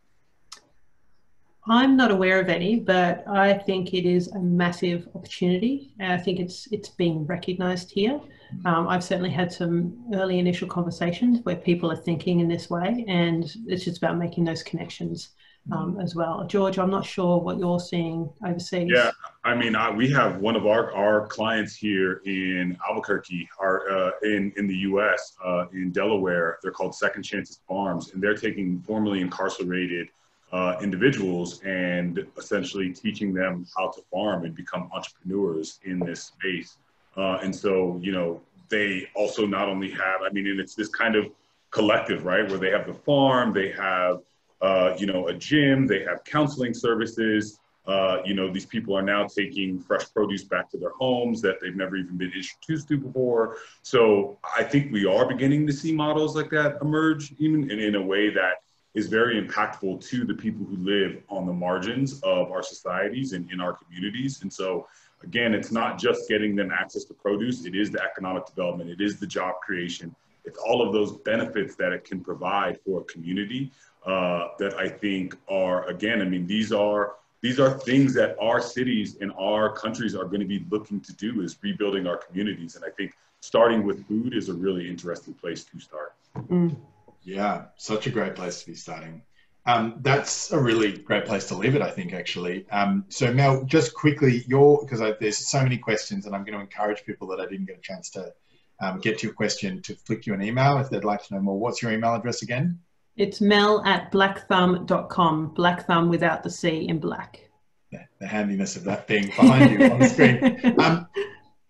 I'm not aware of any, but I think it is a massive opportunity. And I think it's being recognised here. I've certainly had some early initial conversations where people are thinking in this way, and it's just about making those connections as well. George, I'm not sure what you're seeing overseas. Yeah, I mean, we have one of our clients here in Albuquerque, in the U.S., in Delaware. They're called Second Chances Farms, and they're taking formerly incarcerated individuals and essentially teaching them how to farm and become entrepreneurs in this space. And so, you know, they also not only have, I mean, and it's this kind of collective, right, where they have the farm, they have, you know, a gym, they have counseling services. You know, these people are now taking fresh produce back to their homes that they've never even been introduced to before. So I think we are beginning to see models like that emerge, even in a way that is very impactful to the people who live on the margins of our societies and in our communities. And so, again, it's not just getting them access to produce, it is the economic development, it is the job creation, it's all of those benefits that it can provide for a community that I think are, again, I mean, these are things that our cities and our countries are going to be looking to do, is rebuilding our communities. And I think starting with food is a really interesting place to start. Yeah, such a great place to be starting. That's a really great place to leave it, I think, actually. So Mel, just quickly, because there's so many questions, and I'm going to encourage people that I didn't get a chance to get to your question to flick you an email if they'd like to know more. What's your email address again? It's mel@blakthumb.com, Blakthumb without the C in black. Yeah, the handiness of that being behind you on the screen.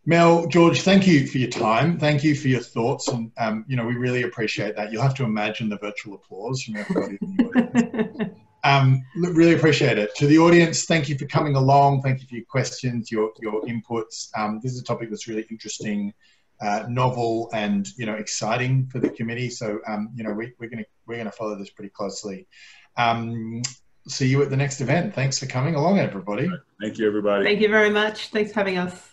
Mel, George, thank you for your time. Thank you for your thoughts. And, you know, we really appreciate that. You'll have to imagine the virtual applause from everybody in the audience. Really appreciate it. To the audience, thank you for coming along. Thank you for your questions, your inputs. This is a topic that's really interesting, novel, and, you know, exciting for the committee. So, you know, we're gonna follow this pretty closely. See you at the next event. Thanks for coming along, everybody. Thank you, everybody. Thank you very much. Thanks for having us.